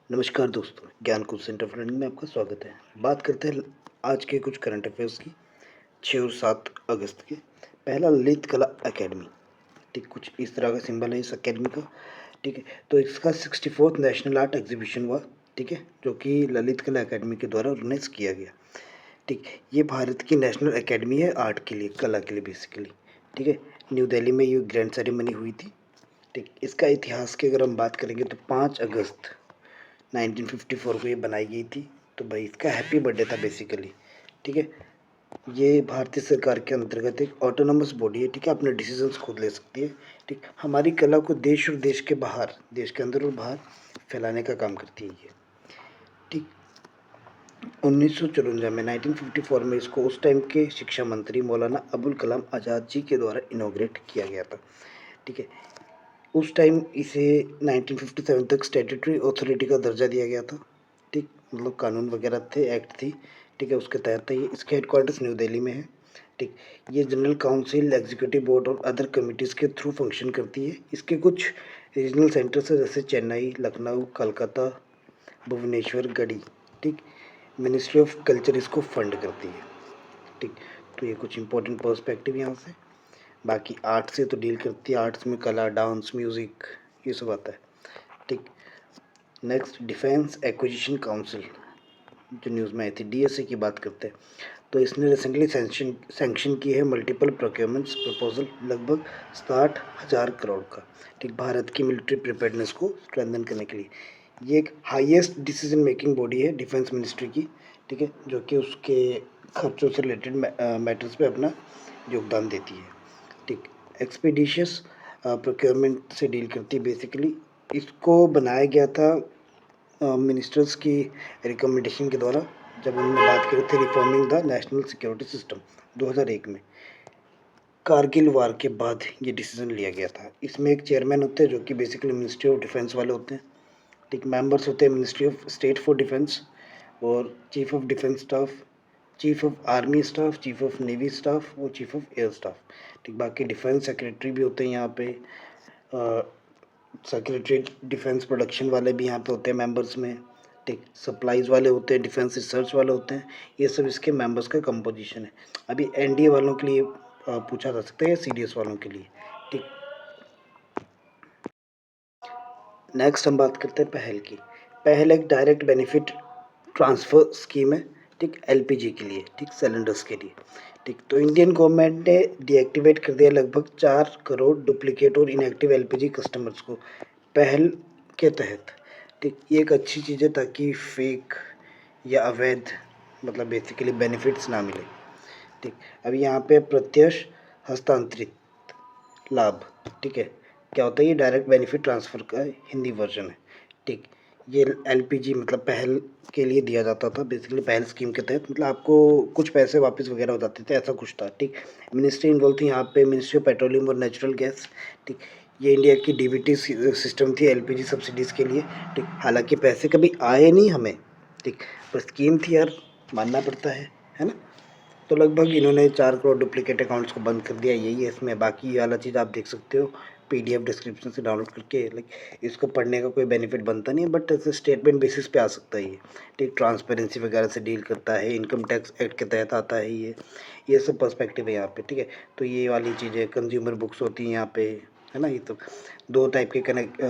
नमस्कार दोस्तों, ज्ञान कोश सेंटर ऑफ लर्निंग में आपका स्वागत है। बात करते हैं आज के कुछ करंट अफेयर्स की 6 और 7 अगस्त के। पहला ललित कला एकेडमी, ठीक कुछ इस तरह का सिंबल है इस एकेडमी का, ठीक है। तो इसका 64th नेशनल आर्ट एग्जीबिशन हुआ, ठीक है, जो कि ललित कला एकेडमी के द्वारा ऑर्गेनाइज किया गया, ठीक। ये भारत की नेशनल एकेडमी है आर्ट के लिए, कला के लिए बेसिकली, ठीक है। न्यू दिल्ली में ये ग्रैंड सेरेमनी हुई थी, ठीक। इसका इतिहास की अगर हम बात करेंगे तो 5 अगस्त 1954 को ये बनाई गई थी। तो भाई इसका हैप्पी बर्थडे था बेसिकली, ठीक है। ये भारतीय सरकार के अंतर्गत एक ऑटोनोमस बॉडी है, ठीक है, अपने डिसीजंस खुद ले सकती है, ठीक। हमारी कला को देश और देश के बाहर, देश के अंदर और बाहर फैलाने का काम करती है ये, ठीक। 1954 में 1954 में इसको उस टाइम के शिक्षा मंत्री मौलाना अबुल कलाम आज़ाद जी के द्वारा इनॉग्रेट किया गया था, ठीक है। उस टाइम इसे 1957 तक स्टैट्यूटरी अथॉरिटी का दर्जा दिया गया था, ठीक। मतलब कानून वगैरह थे, एक्ट थी, ठीक है, उसके तहत था ये। इसके हेडक्वार्टर्स न्यू दिल्ली में है, ठीक। ये जनरल काउंसिल, एग्जीक्यूटिव बोर्ड और अदर कमिटीज़ के थ्रू फंक्शन करती है। इसके कुछ रीजनल सेंटर्स है जैसे चेन्नई, लखनऊ, कोलकाता, भुवनेश्वर, गढ़ी, ठीक। मिनिस्ट्री ऑफ कल्चर इसको फंड करती है, ठीक। तो ये कुछ इंपॉर्टेंट पर्सपेक्टिव यहाँ से। बाकी आर्ट से तो डील करती है, आर्ट्स में कला, डांस, म्यूज़िक, ये सब आता है, ठीक। नेक्स्ट डिफेंस एक्विजिशन काउंसिल जो न्यूज़ में आई थी, डीएसए की बात करते हैं। तो इसने रिसेंटली सैंक्शन की है मल्टीपल प्रोक्योरमेंट्स प्रपोजल लगभग 60,000 करोड़ का, ठीक। भारत की मिलिट्री प्रिपेयर्डनेस को स्ट्रेंथन करने के लिए ये एक हाईएस्ट डिसीजन मेकिंग बॉडी है डिफेंस मिनिस्ट्री की, ठीक है, जो कि उसके खर्चों से रिलेटेड मैटर्स पे अपना योगदान देती है, ठीक। एक्सपीडिशियस प्रोक्योरमेंट से डील करती है बेसिकली। इसको बनाया गया था मिनिस्टर्स की रिकमेंडेशन के द्वारा, जब उन्होंने बात करी थी reforming the national security system 2001 में। कारगिल वार के बाद ये डिसीजन लिया गया था। इसमें एक चेयरमैन होते हैं जो कि बेसिकली मिनिस्ट्री ऑफ डिफेंस वाले होते हैं, ठीक। मेंबर्स होते हैं ministry of state for defence और chief of defence staff, chief of army staff, chief of navy staff और चीफ ऑफ एयर स्टाफ, ठीक। बाकी डिफेंस सेक्रेटरी भी होते हैं यहाँ पे, सेक्रेटरी डिफेंस प्रोडक्शन वाले भी यहाँ पे होते हैं मेंबर्स में, ठीक। सप्लाईज वाले होते हैं, डिफेंस रिसर्च वाले होते हैं। ये सब इसके मेंबर्स का कंपोजिशन है। अभी एनडीए वालों के लिए पूछा जा सकता है या सीडीएस वालों के लिए, ठीक। नेक्स्ट हम बात करते हैं पहल की। पहल एक डायरेक्ट बेनिफिट ट्रांसफ़र स्कीम है, ठीक, एलपीजी के लिए, ठीक, सिलेंडर्स के लिए, ठीक। तो इंडियन गवर्नमेंट ने डीएक्टिवेट कर दिया लगभग 4 करोड़ डुप्लीकेट और इनएक्टिव एलपीजी कस्टमर्स को पहल के तहत, ठीक। ये एक अच्छी चीज़ है ताकि फेक या अवैध मतलब बेसिकली बेनिफिट्स ना मिले, ठीक। अब यहाँ पे प्रत्यक्ष हस्तांतरित लाभ, ठीक है, क्या होता है ये डायरेक्ट बेनिफिट ट्रांसफ़र का हिंदी वर्जन है, ठीक। ये एलपीजी मतलब पहल के लिए दिया जाता था बेसिकली, पहल स्कीम के तहत मतलब आपको कुछ पैसे वापस वगैरह हो जाते थे, ऐसा कुछ था, ठीक। मिनिस्ट्री इन्वॉल्व थी यहाँ पे, मिनिस्ट्री ऑफ पेट्रोलियम और नेचुरल गैस, ठीक। ये इंडिया की डीबीटी सिस्टम थी एलपीजी सब्सिडीज़ के लिए, ठीक। हालांकि पैसे कभी आए नहीं हमें, ठीक, पर स्कीम थी यार, मानना पड़ता है ना। तो लगभग इन्होंने 4 करोड़ डुप्लीकेट अकाउंट्स को बंद कर दिया, यही है इसमें। बाकी ये वाला चीज़ आप देख सकते हो पीडीएफ डिस्क्रिप्शन से डाउनलोड करके, लाइक इसको पढ़ने का कोई बेनिफिट बनता नहीं है, बट ऐसे स्टेटमेंट बेसिस पे आ सकता है ये, ठीक। ट्रांसपेरेंसी वगैरह से डील करता है, इनकम टैक्स एक्ट के तहत आता है ये सब पर्सपेक्टिव है यहाँ पे, ठीक है। तो ये वाली चीज़ें कंज्यूमर बुक्स होती हैं यहाँ पे, है ना। ये तो 2 टाइप के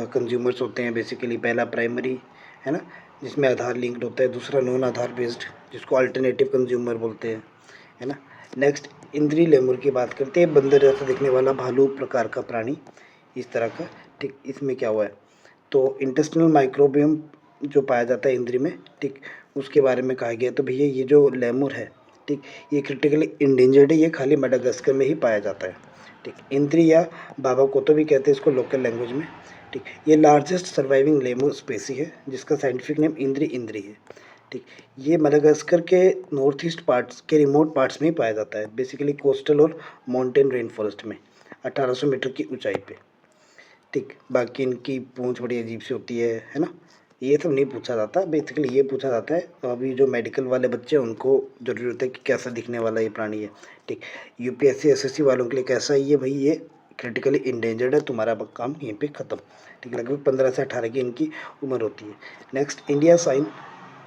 कंज्यूमर्स होते हैं बेसिकली। पहला प्राइमरी, है ना, जिसमें आधार लिंक्ड होता है, दूसरा नॉन आधार बेस्ड जिसको अल्टरनेटिव कंज्यूमर बोलते हैं, है ना। नेक्स्ट इंद्री लेमुर की बात करते हैं, बंदर जैसा दिखने वाला भालू प्रकार का प्राणी, इस तरह का, ठीक। इसमें क्या हुआ है तो इंटेस्टिनल माइक्रोबियम जो पाया जाता है इंद्री में, ठीक, उसके बारे में कहा गया। तो भैया ये जो लेमुर है, ठीक, ये क्रिटिकली इंडेंजर्ड है, ये खाली मेडागास्कर में ही पाया जाता है, ठीक। इंद्री या बाबा कोतो भी कहते हैं इसको लोकल लैंग्वेज में, ठीक। ये लार्जेस्ट सर्वाइविंग लेमुर स्पेसी है जिसका साइंटिफिक नेम इंद्री है, ठीक। ये मडागास्कर के नॉर्थ ईस्ट पार्ट्स के रिमोट पार्ट्स में ही पाया जाता है बेसिकली, कोस्टल और माउंटेन रेन फॉरेस्ट में 1800 मीटर की ऊंचाई पे, ठीक। बाकी इनकी पूंछ बड़ी अजीब सी होती है ना। ये सब नहीं पूछा जाता, बेसिकली ये पूछा जाता है तो अभी जो मेडिकल वाले बच्चे हैं उनको ज़रूरत है कि कैसा दिखने वाला ये प्राणी है, ठीक। यूपीएससी एसएससी वालों के लिए कैसा है ये भाई, ये क्रिटिकली इंडेंजर्ड है, तुम्हारा काम यहीं पे ख़त्म। ठीक, लगभग 15 से 18 की इनकी उम्र होती है। Next, India sign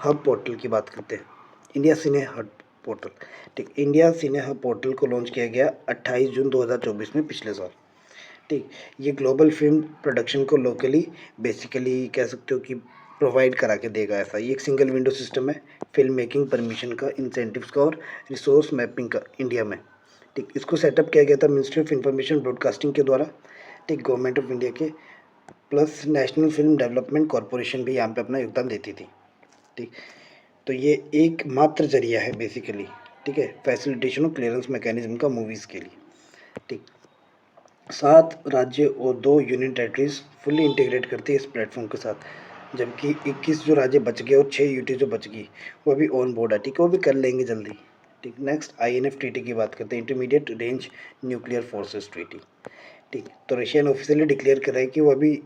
hub portal की बात करते हैं। इंडिया सिने हब पोर्टल, ठीक, इंडिया सिने हब पोर्टल को लॉन्च किया गया 28 जून 2024 में, पिछले साल। ठीक, ये ग्लोबल फिल्म प्रोडक्शन को लोकली बेसिकली कह सकते हो कि प्रोवाइड करा के देगा। ऐसा ये एक सिंगल विंडो सिस्टम है फिल्म मेकिंग परमिशन का, इंसेंटिव्स का और रिसोर्स मैपिंग का इंडिया में। ठीक, इसको सेटअप किया गया था मिनिस्ट्री ऑफ इंफॉर्मेशन ब्रॉडकास्टिंग के द्वारा। ठीक, गवर्नमेंट ऑफ इंडिया के, plus national film development corporation भी यहाँ पे अपना योगदान देती थी। ठीक, तो ये एक मात्र जरिया है बेसिकली, ठीक है, फैसिलिटेशन और क्लियरेंस मैकेनिज्म का मूवीज़ के लिए। ठीक, 7 राज्य और 2 यूनियन टेरिटरीज फुल्ली इंटीग्रेट करती है इस प्लेटफॉर्म के साथ, जबकि 21 जो राज्य बच गए और 6 यूटी जो बच गई वो अभी ऑन बोर्ड है। ठीक है, वो भी कर लेंगे जल्दी। ठीक, नेक्स्ट INF ट्रीटी की बात करते हैं, intermediate range nuclear forces treaty. ठीक, तो रशिया ने ऑफिशियली डिक्लेयर करा है कि वो अभी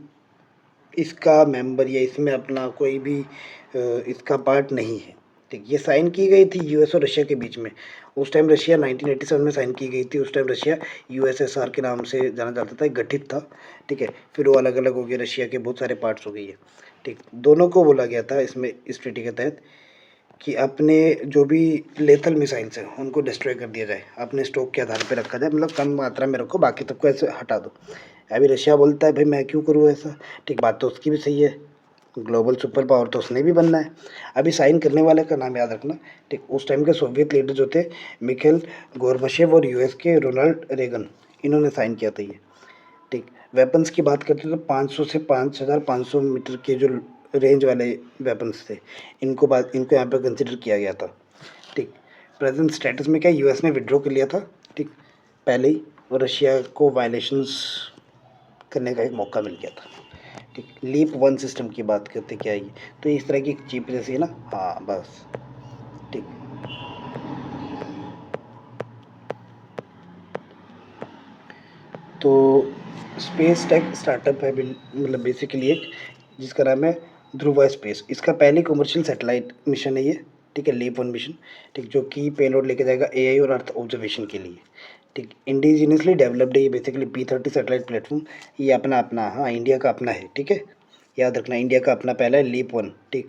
इसका मेंबर या इसमें अपना कोई भी इसका पार्ट नहीं है। ठीक, ये साइन की गई थी यूएस और रशिया के बीच में। उस टाइम रशिया 1987 में साइन की गई थी। उस टाइम रशिया USSR के नाम से जाना जाता था, गठित था। ठीक है, फिर वो अलग अलग हो गया, रशिया के बहुत सारे पार्ट्स हो गई है। ठीक, दोनों को बोला गया था इसमें, इस ट्रीटी के तहत, कि अपने जो भी लेथल मिसाइल्स हैं उनको डिस्ट्रॉय कर दिया जाए, अपने स्टॉक के आधार पे रखा जाए, मतलब कम मात्रा में रखो, बाकी सबको ऐसे हटा दो। अभी रशिया बोलता है भाई मैं क्यों करूँ ऐसा। ठीक, बात तो उसकी भी सही है, ग्लोबल सुपर पावर तो उसने भी बनना है। अभी साइन करने वाले का नाम याद रखना। ठीक, उस टाइम के सोवियत लीडर जो थे मिखेल गोर्बाचेव और US के रोनाल्ड रेगन, इन्होंने साइन किया था ये। ठीक, वेपन्स की बात करते हैं तो 500 से 5500 मीटर के जो रेंज वाले वेपन्स थे, इनको यहाँ पे कंसिडर किया गया था। ठीक, प्रेजेंट स्टेटस में क्या, US ने विड्रॉ कर लिया था। ठीक, पहले ही, और रशिया को वायलेशंस करने का एक मौका मिल गया था। ठीक, लीप 1 सिस्टम की बात करते क्या है ये, तो इस तरह की चिप जैसी है ना, हाँ बस। ठीक, तो स्पेस टेक स्टार्टअप है मतलब बेसिकली एक, जिसका नाम है ध्रुवा स्पेस। इसका पहली कमर्शियल सैटेलाइट मिशन है ये। ठीक है, लीप 1 मिशन। ठीक, जो कि पेलोड लेके जाएगा AI और अर्थ ऑब्जर्वेशन के लिए। ठीक, इंडिजीनियसली डेवलप्ड है ये बेसिकली P30 सैटेलाइट प्लेटफॉर्म। ये अपना हाँ इंडिया का अपना है। ठीक है, याद रखना, इंडिया का अपना पहला है लीप 1। ठीक,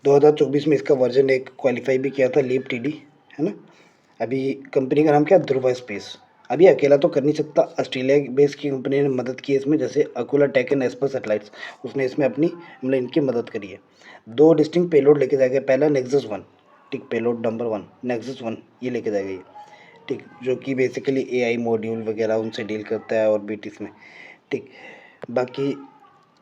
2024 में इसका वर्जन 1 क्वालिफाई भी किया था, लीप TD, है ना। अभी कंपनी का नाम क्या है, ध्रुवा स्पेस। अभी अकेला तो कर नहीं सकता, ऑस्ट्रेलिया बेस की कंपनी ने मदद की है इसमें, जैसे Akula tech and Esper satellites, उसने इसमें अपनी मतलब इनकी मदद करी है। 2 डिस्टिंक्ट पेलोड लेके जाएगा, पहला नेक्सस 1। ठीक, पेलोड नंबर 1 नेक्सस 1 ये लेके जाएगा ये। ठीक, जो कि बेसिकली AI मॉड्यूल वगैरह उनसे डील करता है ऑर्बिट में। ठीक, बाकी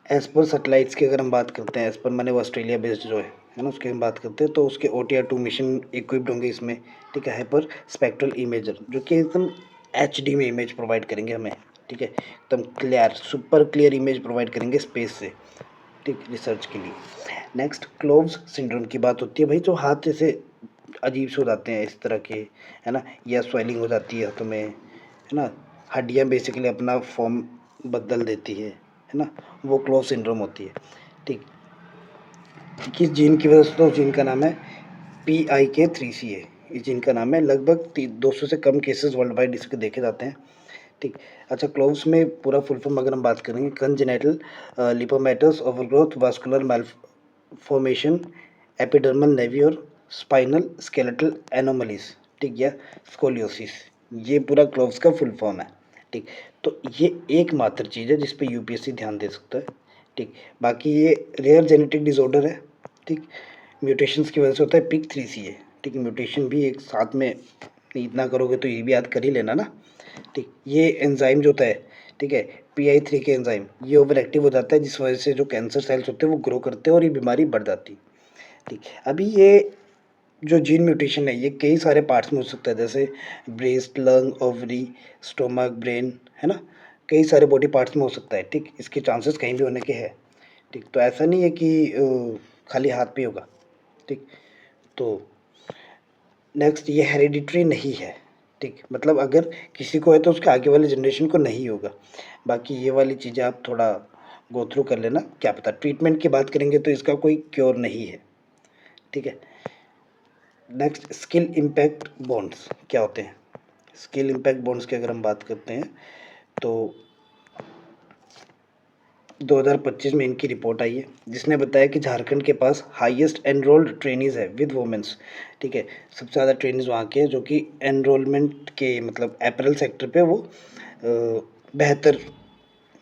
एस्पर सैटेलाइट्स की अगर हम बात करते हैं, एस्पर माने वो ऑस्ट्रेलिया बेस्ड जो है ना, उसकी हम बात करते हैं, तो उसके OTR-2 मिशन इक्विप्ड होंगे इसमें। ठीक है, हाइपर स्पेक्ट्रल इमेजर, जो कि एकदम HD में इमेज प्रोवाइड करेंगे हमें। ठीक है, एकदम clear, super clear image provide करेंगे स्पेस से। ठीक, रिसर्च के लिए। नेक्स्ट, क्लोव्स सिंड्रोम की बात होती है भाई, जो हाथ जैसे अजीब से हो जाते हैं इस तरह के, है ना, या स्वेलिंग हो जाती है हाथों में, है ना, हड्डियाँ बेसिकली अपना फॉर्म बदल देती है ना, वो क्लोव सिंड्रोम होती है। ठीक, किस जीन की वजह से, तो जीन का नाम है PIK3CA। इस जीन का नाम है, लगभग 200 से कम केसेस वर्ल्ड वाइड इसके देखे जाते हैं। ठीक, अच्छा, क्लोव्स में पूरा फुल फॉर्म अगर हम बात करेंगे, congenital lipomatous overgrowth vascular malformation epidermal nevi और स्पाइनल स्केलेटल एनोमलीज। ठीक, या स्कोलियोसिस, ये पूरा क्लोव्स का फुल फॉर्म है। ठीक, तो ये एकमात्र चीज़ है जिस पे UPSC ध्यान दे सकता है। ठीक, बाकी ये रेयर जेनेटिक डिसऑर्डर है। ठीक, म्यूटेशंस की वजह से होता है PIK3CA। ठीक, म्यूटेशन भी एक साथ में इतना करोगे तो ये भी याद कर ही लेना ना। ठीक, ये एंजाइम जो होता है, ठीक है, PI3 के एंजाइम, ये ओवर एक्टिव हो जाता है, जिस वजह से जो कैंसर सेल्स होते हैं वो ग्रो करते हैं और ये बीमारी बढ़ जाती है। ठीक, अभी ये जो जीन म्यूटेशन है ये कई सारे पार्ट्स में हो सकता है, जैसे breast, lung, ovary, stomach, brain, है ना, कई सारे बॉडी पार्ट्स में हो सकता है। ठीक, इसके चांसेस कहीं भी होने के हैं। ठीक, तो ऐसा नहीं है कि खाली हाथ पे होगा। ठीक, तो नेक्स्ट, ये हेरिडिटरी नहीं है। ठीक, मतलब अगर किसी को है तो उसके आगे वाले जनरेशन को नहीं होगा। बाकी ये वाली चीज़ें आप थोड़ा गो थ्रू कर लेना, क्या पता। ट्रीटमेंट की बात करेंगे तो इसका कोई क्योर नहीं है। ठीक है, नेक्स्ट, स्किल इम्पैक्ट बॉन्ड्स क्या होते हैं। स्किल इम्पैक्ट बॉन्ड्स की अगर हम बात करते हैं तो 2025 में इनकी रिपोर्ट आई है जिसने बताया कि झारखंड के पास हाईएस्ट एनरोल्ड ट्रेनीज़ है विद वुमेन्स। ठीक है, सबसे ज़्यादा ट्रेनीज़ वहाँ के हैं जो कि एनरोलमेंट के मतलब अपैरल सेक्टर पे वो बेहतर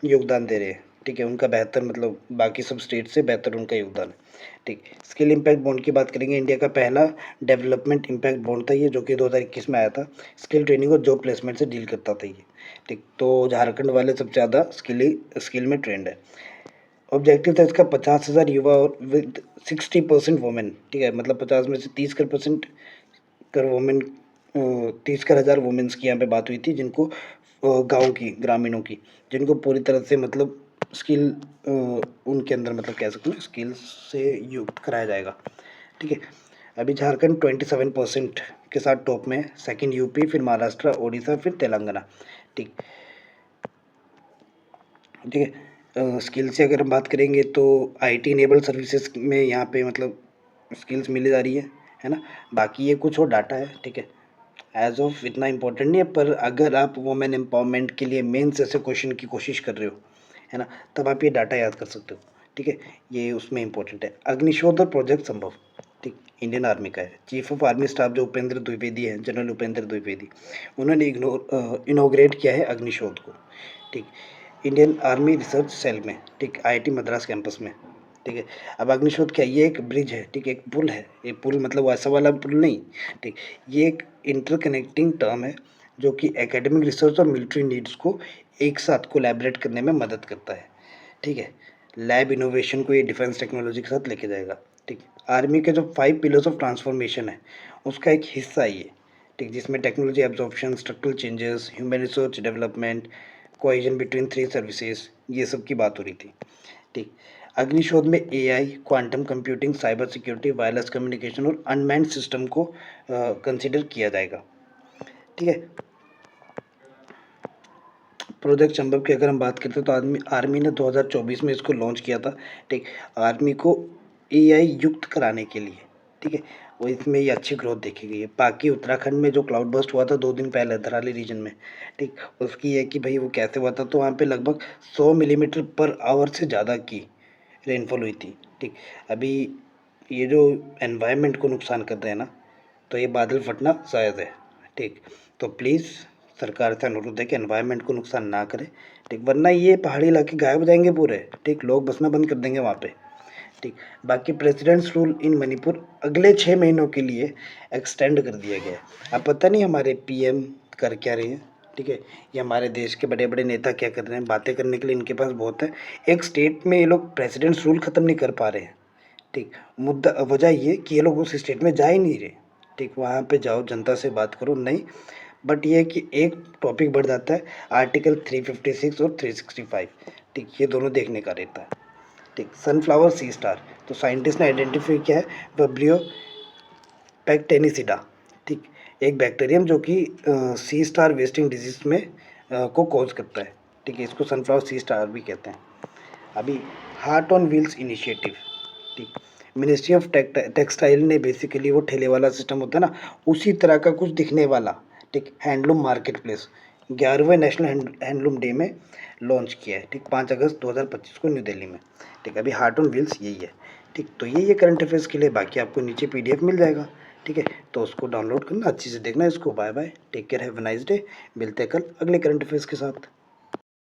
योगदान दे रहे हैं। ठीक है, उनका बेहतर मतलब बाकी सब स्टेट से बेहतर उनका योगदान है। ठीक, स्किल इम्पैक्ट बॉन्ड की बात करेंगे, इंडिया का पहला डेवलपमेंट इम्पैक्ट बॉन्ड था ये, जो कि 2021 में आया था। स्किल ट्रेनिंग और जॉब प्लेसमेंट से डील करता था ये। ठीक, तो झारखंड वाले सबसे ज़्यादा स्किल में ट्रेंड है। ऑब्जेक्टिव था इसका 50,000 युवा और विद 60% वुमेन। ठीक है, मतलब 50 में से 30% कर वुमेन, 30,000 वुमेन्स की यहाँ पे बात हुई थी जिनको गाँव की ग्रामीणों की जिनको पूरी तरह से मतलब स्किल उनके अंदर मतलब कह सकते हैं स्किल्स से युक्त कराया जाएगा। ठीक है, अभी झारखंड 27% के साथ टॉप में है, सेकंड यूपी, फिर महाराष्ट्र, ओडिशा, फिर तेलंगाना। ठीक, ठीक है, स्किल से अगर हम बात करेंगे तो आईटी इनेबल्ड सर्विसेज में यहाँ पे मतलब स्किल्स मिली जा रही है ना। बाकी ये कुछ और डाटा है। ठीक है, एज ऑफ इतना इम्पोर्टेंट नहीं है, पर अगर आप वुमेन एम्पावरमेंट के लिए मेंस जैसे क्वेश्चन की कोशिश कर रहे हो है ना, तब आप ये डाटा याद कर सकते हो। ठीक है, ये उसमें इम्पोर्टेंट है। अग्निशोध और प्रोजेक्ट संभव, ठीक, इंडियन आर्मी का है। चीफ ऑफ आर्मी स्टाफ जो उपेंद्र द्विवेदी हैं, जनरल उपेंद्र द्विवेदी, उन्होंने इनोग्रेट किया है अग्निशोध को। ठीक, इंडियन आर्मी रिसर्च सेल में, ठीक, आईआईटी मद्रास कैंपस में। ठीक है, अब अग्निशोध क्या, ये एक ब्रिज है, ठीक, एक पुल है। ये पुल मतलब वैसा वाला पुल नहीं, ठीक, ये एक इंटरकनेक्टिंग टर्म है जो कि एकेडमिक रिसर्च और मिलिट्री नीड्स को एक साथ कोलैबोरेट करने में मदद करता है। ठीक है, लैब इनोवेशन को ये डिफेंस टेक्नोलॉजी के साथ लेके जाएगा। ठीक, आर्मी के जो 5 पिलर्स ऑफ ट्रांसफॉर्मेशन है उसका एक हिस्सा है ये। ठीक, जिसमें technology absorption, structural changes, human resource development, cohesion between 3 services, ये सब की बात हो रही थी। ठीक, अग्निशोध में AI, quantum computing, cyber security, wireless communication और अनमैन्ड सिस्टम को कंसिडर किया जाएगा। ठीक है, प्रोजेक्ट संभव की अगर हम बात करते हैं तो आर्मी ने 2024 में इसको लॉन्च किया था। ठीक, आर्मी को एआई युक्त कराने के लिए। ठीक है, वो इसमें ये अच्छी ग्रोथ देखी गई है। बाकी उत्तराखंड में जो क्लाउड बर्स्ट हुआ था 2 दिन पहले धराली रीजन में, ठीक, उसकी ये कि भाई वो कैसे हुआ था, तो वहाँ पे लगभग 100 मिलीमीटर पर आवर से ज़्यादा की रेनफॉल हुई थी। ठीक, अभी ये जो एनवायरनमेंट को नुकसान कर रहे हैं ना, तो ये बादल फटना जायज़ है। ठीक, तो प्लीज़ सरकार से अनुरोध है कि एनवायरनमेंट को नुकसान ना करें। ठीक, वरना ये पहाड़ी इलाके गायब हो जाएंगे पूरे। ठीक, लोग बसना बंद कर देंगे वहाँ पे। ठीक, बाकी प्रेसिडेंट्स रूल इन मणिपुर अगले 6 महीनों के लिए एक्सटेंड कर दिया गया है। अब पता नहीं हमारे पीएम कर क्या रहे हैं। ठीक है, ये हमारे देश के बड़े बड़े नेता क्या कर रहे हैं, बातें करने के लिए इनके पास बहुत है। एक स्टेट में ये लोग प्रेसिडेंट्स रूल ख़त्म नहीं कर पा रहे हैं। ठीक, मुद्दा वजह ये कि ये लोग उस स्टेट में जा ही नहीं रहे। ठीक, वहाँ पे जाओ, जनता से बात करो, नहीं, बट ये है कि एक टॉपिक बढ़ जाता है, आर्टिकल 356 और 365। ठीक, ये दोनों देखने का रहता है। ठीक, सनफ्लावर सी स्टार, तो साइंटिस्ट ने आइडेंटिफाई किया है वब्रियो पैक्टेनिसिडा। ठीक, एक बैक्टीरियम जो कि सी स्टार वेस्टिंग डिजीज में को कॉज करता है। ठीक है, इसको सनफ्लावर सी स्टार भी कहते हैं। अभी हार्ट ऑन व्हील्स इनिशिएटिव, ठीक, मिनिस्ट्री ऑफ टेक्सटाइल ने बेसिकली वो ठेले वाला सिस्टम होता है ना, उसी तरह का कुछ दिखने वाला, ठीक, हैंडलूम मार्केट प्लेस 11वें नेशनल हैंडलूम डे में लॉन्च किया है। ठीक, 5 अगस्त 2025 को न्यू दिल्ली में। ठीक, अभी हार्ट ऑन व्हील्स यही है। ठीक, तो ये करंट अफेयर्स के लिए, बाकी आपको नीचे पीडीएफ मिल जाएगा। ठीक है, तो उसको डाउनलोड करना, अच्छे से देखना इसको। Bye bye, take care, have a nice day. मिलते हैं कल अगले करंट अफेयर्स के साथ।